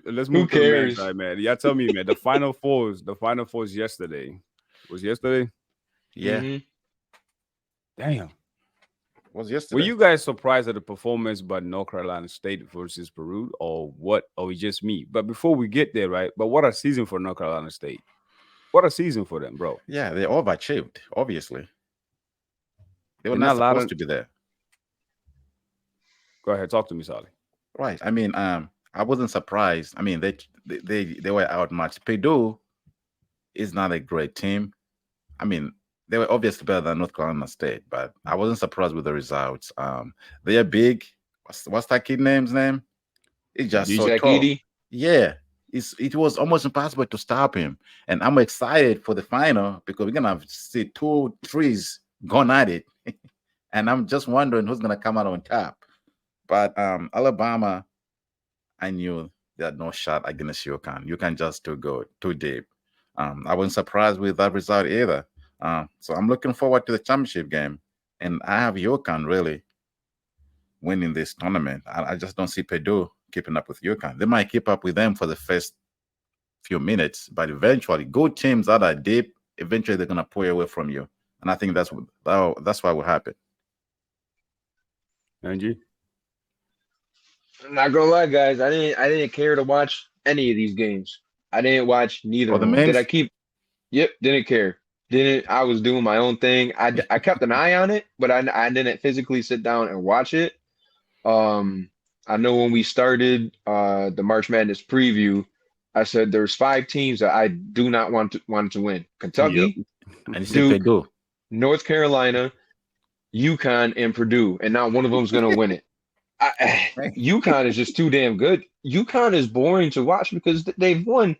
let's Who move to the men's cares? side, man. Y'all tell me, man. The Final Fours yesterday. Was yesterday? Yeah, Hmm. Damn. was Were yesterday. you guys surprised at the performance by North Carolina State versus Peru, or what? Or it's just me? But before we get there, right? But what a season for North Carolina State! What a season for them, bro. Yeah, they overachieved. Obviously, they were They're not not allowed supposed to. to be there. Go ahead, talk to me, Sally. Right. I mean, I wasn't surprised. I mean, they were outmatched. Purdue is not a great team. I mean, they were obviously better than North Carolina State, but I wasn't surprised with the results. They are big. What's that kid name's name? He's just so DJ. Zach tall. Edey. Yeah, it was almost impossible to stop him. And I'm excited for the final because we're gonna see two threes going at it. And I'm just wondering who's gonna come out on top. But Alabama, I knew they had no shot against UConn. UConn just too good, too deep. I wasn't surprised with that result either. So I'm looking forward to the championship game, and I have UConn really winning this tournament. I just don't see Purdue keeping up with UConn. They might keep up with them for the first few minutes, but eventually, good teams that are deep, eventually they're gonna pull away from you, and I think that's what will happen. Angie. I'm not gonna lie, guys. I didn't care to watch any of these games. I didn't watch neither For of the them. Did I men's, keep? Yep, didn't care. Didn't. I was doing my own thing. I kept an eye on it, but I didn't physically sit down and watch it. Um, I know when we started the March Madness preview, I said there's five teams that I do not want to win: Yep. Kentucky, and you say Duke, Purdue. North Carolina, UConn, and Purdue, and not one of them's gonna win it. UConn is just too damn good. UConn is boring to watch because they've won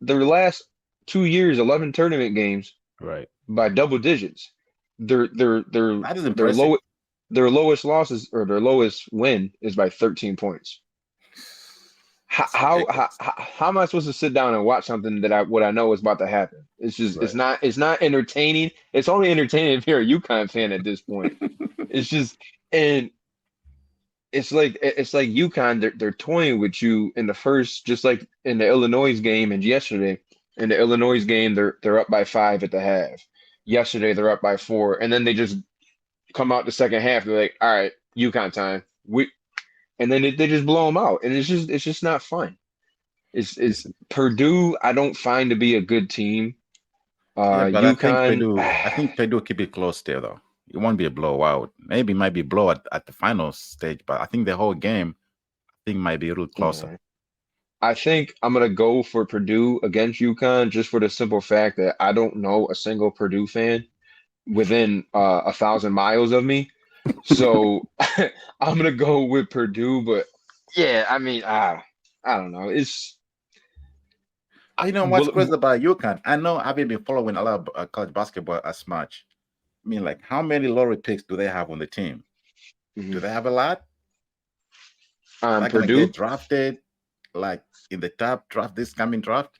their last 2 years, 11 tournament games Right. by double digits. Their their their That is their impressive. low their lowest losses or their lowest win is by 13 points. How That's how how, ridiculous. how am I supposed to sit down and watch something that I know is about to happen? It's just Right. it's not entertaining. It's only entertaining if you're a UConn fan at this point. It's just and it's like UConn, they're toying with you in the first, just like in the Illinois game and yesterday. In the Illinois game, they're up by 5 at the half. Yesterday they're up by 4, and then they just come out the second half. They're like, all right, UConn time. And then they just blow them out, and it's just not fun. It's Listen, Purdue. I don't find to be a good team. Yeah, but UConn. I think Purdue keep it close there though. It won't be a blowout. Maybe it might be a blow at the final stage, but I think the whole game, I think might be a little closer. Yeah. I think I'm gonna go for Purdue against UConn just for the simple fact that I don't know a single Purdue fan within 1,000 miles of me. So I'm gonna go with Purdue, but yeah, I mean, I don't know. It's You know what's will, crazy about UConn? I know I haven't been following a lot of college basketball as much. I mean, like, how many lottery picks do they have on the team? Do they have a lot? They're gonna Purdue get drafted, like in the top draft this coming draft?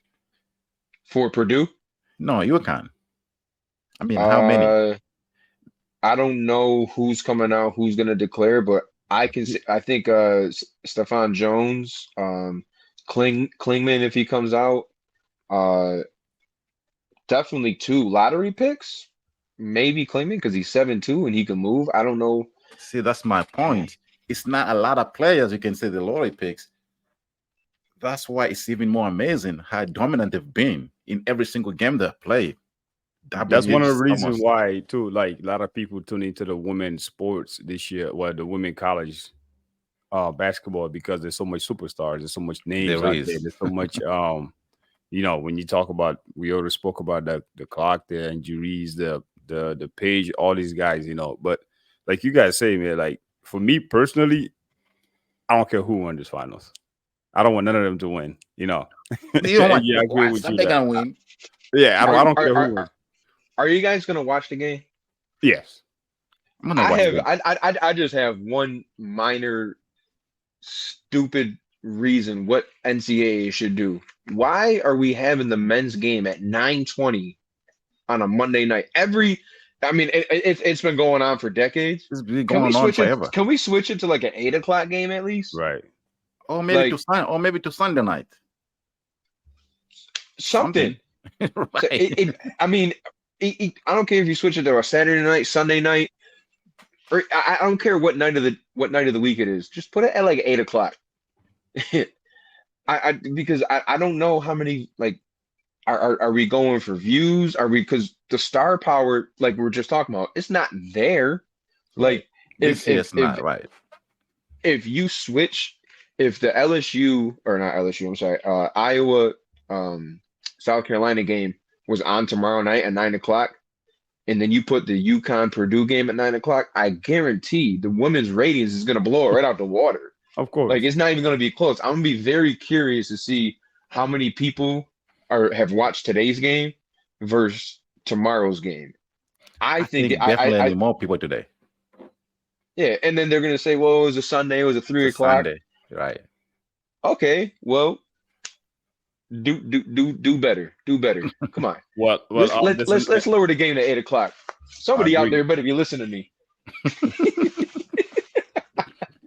for Purdue. No, UConn. I mean, how many? Uh, I don't know who's coming out, who's gonna declare, but I can see. I think Stephon Jones, Klingman if he comes out, uh, definitely two lottery picks. Maybe Klingman because he's 7'2" and he can move. I don't know. See, that's my point. It's not a lot of players you can say the lottery picks. That's why it's even more amazing how dominant they've been in every single game they've played. Double that's one of the digits reasons almost. why, too. Like a lot of people tune into the women's sports this year, well, the women college basketball, because there's so much superstars, there's so much names There out there, is. there's so much when you talk about, we already spoke about the clock, the injuries, the page, all these guys, but like you guys say, man, like for me personally, I don't care who won this finals. I don't want none of them to win, You don't And want yeah, I agree why with you somebody that gonna win. yeah, I don't Are I don't are care who are wins. are you guys gonna watch the game? Yes. I'm gonna I watch have them. I just have one minor stupid reason what NCAA should do. Why are we having the men's game at 9:20 on a Monday night? I mean, it's been going on for decades. It's been Can we going on switch it? forever. Can we switch it to like an 8 o'clock game at least? Right. or maybe Like to or maybe to Sunday night. something. Something. So Right. I mean, I don't care if you switch it to a Saturday night, Sunday night, or I don't care what night of the week it is. Just put it at like 8 o'clock. Because I don't know how many like are we going for views? Are we because the star power like we were just talking about, it's not there. Right. Like This year it's if not right. if you switch, if the LSU or not LSU, I'm sorry, Iowa, South Carolina game was on tomorrow night at 9 o'clock, and then you put the UConn Purdue game at 9 o'clock, I guarantee the women's ratings is gonna blow it right out the water. Of Like course. it's not even gonna be close. I'm gonna be very curious to see how many people have watched today's game versus tomorrow's game. I I think think I definitely more people today. yeah, and then they're gonna say, well, it was a Sunday, it was a It's three a o'clock. Sunday, right? Okay, well, do better. Do better. Come on. Well, Let's lower the game to 8 o'clock. I Somebody out agree. there better be listening to me.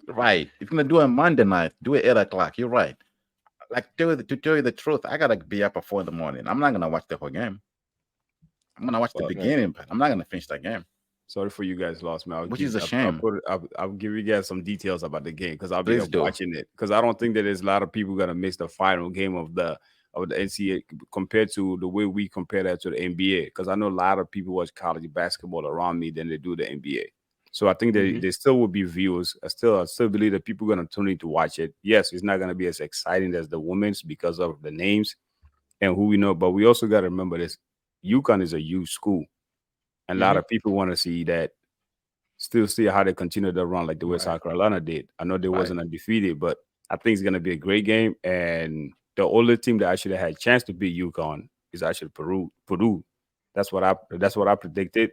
Right. If you're gonna do a Monday night, do it 8 o'clock. You're right. Like to tell you the truth, I gotta be up at 4 in the morning. I'm not gonna watch the whole game. I'm gonna watch the Well, Right. beginning, but I'm not gonna finish that game, sorry for you guys lost me. which is a shame. I'll give you guys some details about the game because I'll be Please up do. watching it because I don't think that there's a lot of people gonna miss the final game of the NCAA compared to the way we compare that to the NBA because I know a lot of people watch college basketball around me than they do the NBA. So I think that Mhm. there still will be viewers. I still believe that people are gonna tune in to watch it. Yes, it's not gonna be as exciting as the women's because of the names and who we know, but we also got to remember this: UConn is a huge school, and a lot Mhm. of people want to see that still see how they continue to run like the way Right. South Carolina did. I know they Right. wasn't undefeated, but I think it's gonna be a great game. And the only team that actually had a chance to beat UConn is actually Peru. That's what I predicted.